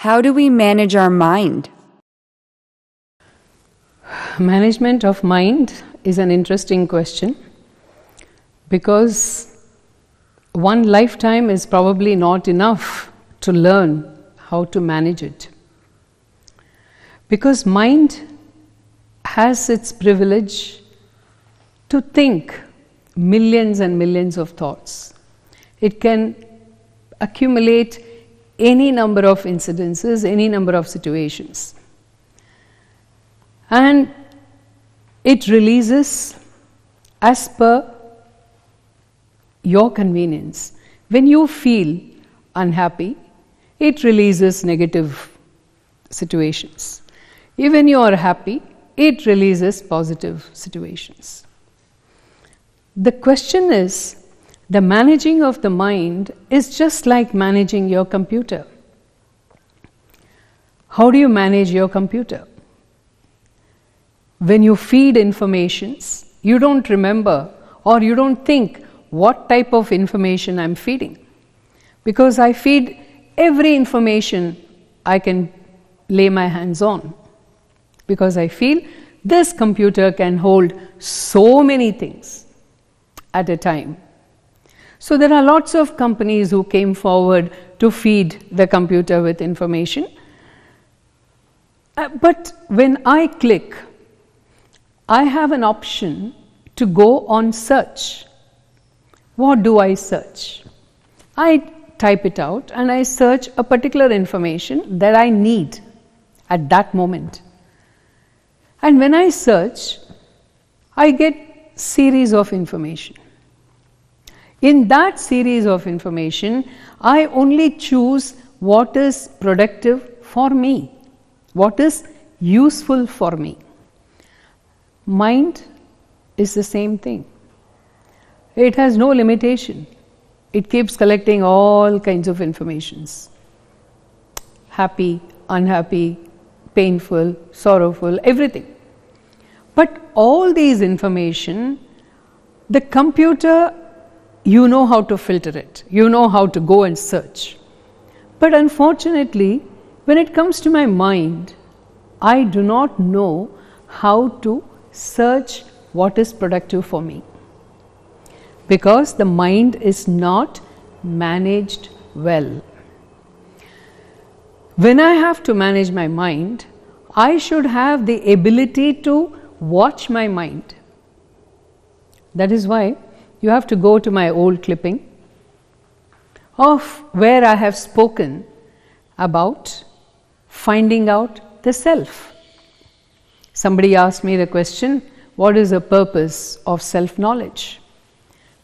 How do we manage our mind? Management of mind is an interesting question because one lifetime is probably not enough to learn how to manage it. Because mind has its privilege to think millions and millions of thoughts. It can accumulate any number of incidences, any number of situations. And it releases as per your convenience. When you feel unhappy, it releases negative situations. Even you are happy, it releases positive situations. The question is, the managing of the mind is just like managing your computer. How do you manage your computer? When you feed informations, you don't remember or you don't think what type of information I'm feeding. Because I feed every information I can lay my hands on. Because I feel this computer can hold so many things at a time. So there are lots of companies who came forward to feed the computer with information. But when I click, I have an option to go on search. What do I search? I type it out and I search a particular information that I need at that moment. And when I search, I get series of information. In that series of information, I only choose what is productive for me, what is useful for me. Mind is the same thing. It has no limitation. It keeps collecting all kinds of informations. Happy, unhappy, painful, sorrowful, everything. But all these information, the computer, you know how to filter it. You know how to go and search. But unfortunately, when it comes to my mind, I do not know how to search what is productive for me. Because the mind is not managed well. When I have to manage my mind, I should have the ability to watch my mind. That is why you have to go to my old clipping of where I have spoken about finding out the self. Somebody asked me the question, what is the purpose of self-knowledge?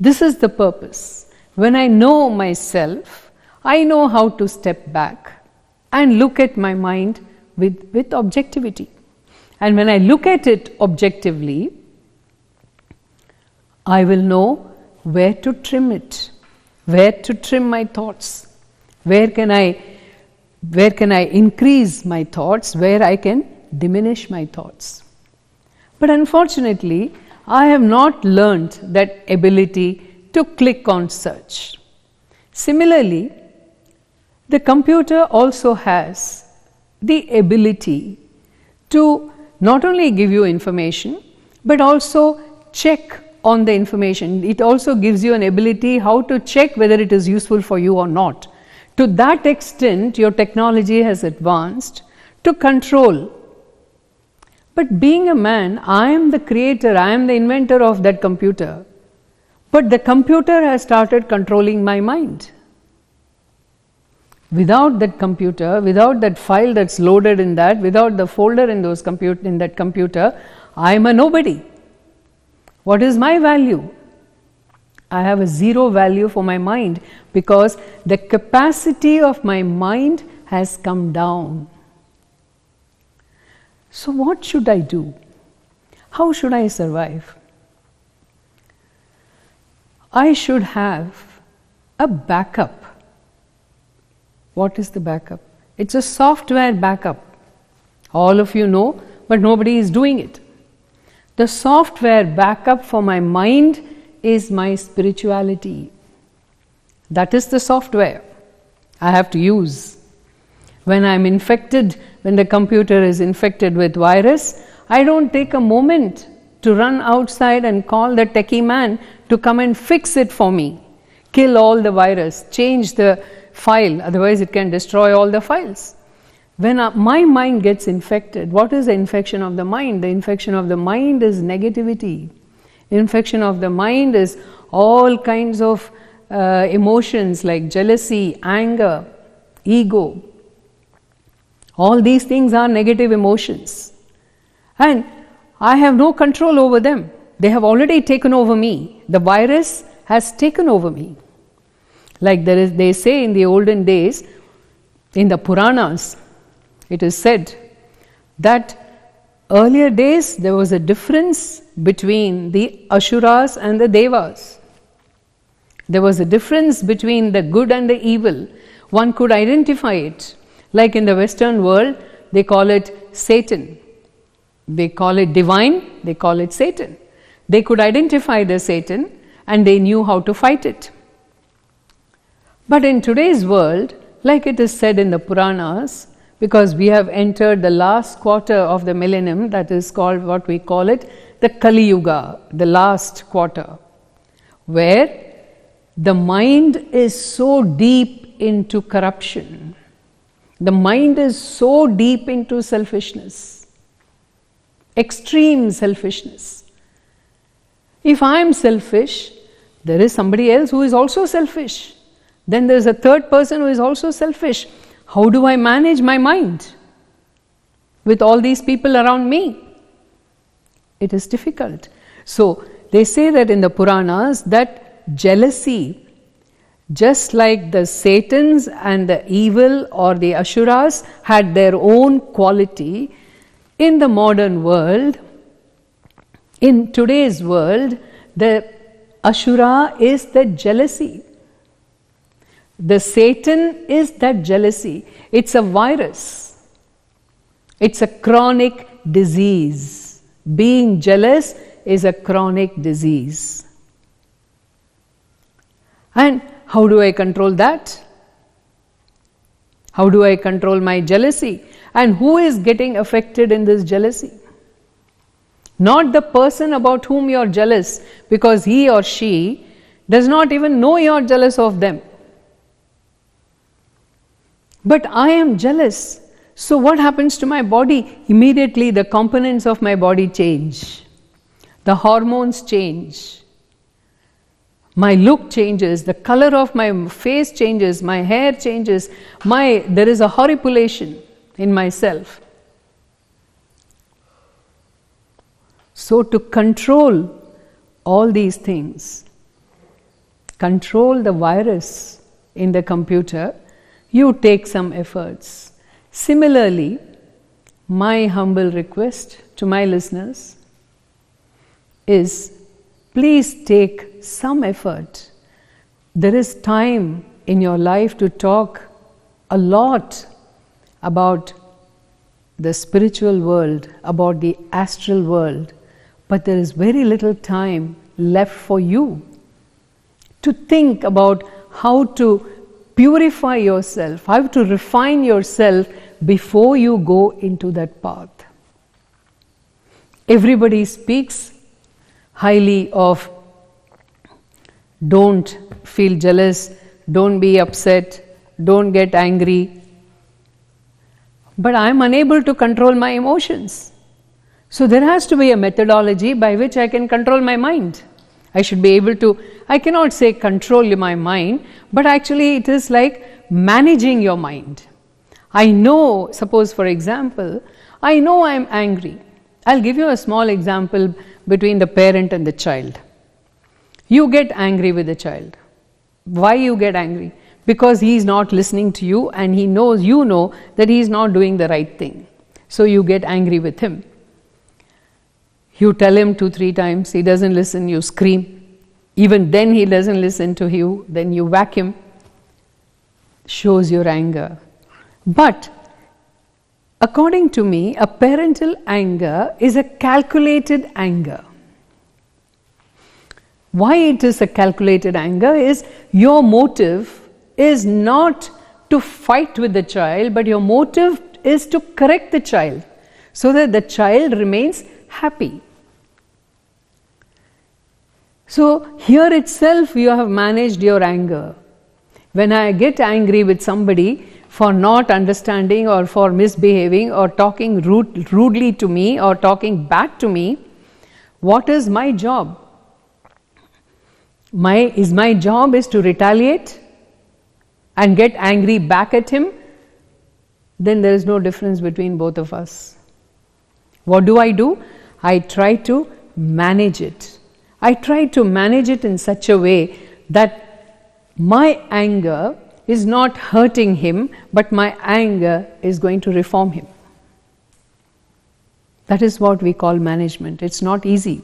This is the purpose. When I know myself, I know how to step back and look at my mind with objectivity. And when I look at it objectively, I will know where to trim it, where to trim my thoughts, where can I increase my thoughts, where I can diminish my thoughts. But unfortunately, I have not learned that ability to click on search. Similarly, the computer also has the ability to not only give you information, but also check on the information. It also gives you an ability how to check whether it is useful for you or not. To that extent, your technology has advanced to control. But being a man, I am the creator, I am the inventor of that computer. But the computer has started controlling my mind. Without that computer, without that file that's loaded in that, without the folder in that computer, I am a nobody. What is my value? I have a zero value for my mind because the capacity of my mind has come down. So what should I do? How should I survive? I should have a backup. What is the backup? It's a software backup. All of you know, but nobody is doing it. The software backup for my mind is my spirituality. That is the software I have to use. When I'm infected, when the computer is infected with virus, I don't take a moment to run outside and call the techie man to come and fix it for me. Kill all the virus, change the file, otherwise it can destroy all the files. When my mind gets infected, what is the infection of the mind? The infection of the mind is negativity. Infection of the mind is all kinds of emotions like jealousy, anger, ego. All these things are negative emotions. And I have no control over them. They have already taken over me. The virus has taken over me. Like they say in the olden days, in the Puranas, it is said that earlier days there was a difference between the Asuras and the Devas. There was a difference between the good and the evil. One could identify it. Like in the Western world, they call it Satan. They call it divine, they call it Satan. They could identify the Satan and they knew how to fight it. But in today's world, like it is said in the Puranas, because we have entered the last quarter of the millennium, that is called what we call it, the Kali Yuga, the last quarter, where the mind is so deep into corruption. The mind is so deep into selfishness, extreme selfishness. If I am selfish, there is somebody else who is also selfish. Then there is a third person who is also selfish. How do I manage my mind with all these people around me? It is difficult. So they say that in the Puranas that jealousy, just like the Satans and the evil or the Asuras had their own quality, in the modern world, in today's world, the Asura is the jealousy. The Satan is that jealousy. It's a virus. It's a chronic disease. Being jealous is a chronic disease. And how do I control that? How do I control my jealousy? And who is getting affected in this jealousy? Not the person about whom you are jealous, because he or she does not even know you are jealous of them. But I am jealous. So what happens to my body? Immediately the components of my body change. The hormones change. My look changes, the color of my face changes, my hair changes, there is a horripilation in myself. So to control all these things, control the virus in the computer, you take some efforts. Similarly, my humble request to my listeners is, please take some effort. There is time in your life to talk a lot about the spiritual world, about the astral world, but there is very little time left for you to think about how to purify yourself, how to refine yourself before you go into that path. Everybody speaks highly of don't feel jealous, don't be upset, don't get angry. But I am unable to control my emotions. So there has to be a methodology by which I can control my mind. I should be able to, I cannot say control my mind, but actually it is like managing your mind. I know, suppose for example, I know I am angry. I'll give you a small example between the parent and the child. You get angry with the child. Why you get angry? Because he is not listening to you and he knows, you know that he is not doing the right thing. So you get angry with him. You tell him 2-3 times, he doesn't listen, you scream. Even then he doesn't listen to you, then you whack him. Shows your anger. But according to me, a parental anger is a calculated anger. Why it is a calculated anger is your motive is not to fight with the child, but your motive is to correct the child so that the child remains happy. So here itself you have managed your anger. When I get angry with somebody for not understanding or for misbehaving or talking rudely to me or talking back to me, what is my job? My job is to retaliate and get angry back at him. Then there is no difference between both of us. What do? I try to manage it. I try to manage it in such a way that my anger is not hurting him, but my anger is going to reform him. That is what we call management. It's not easy.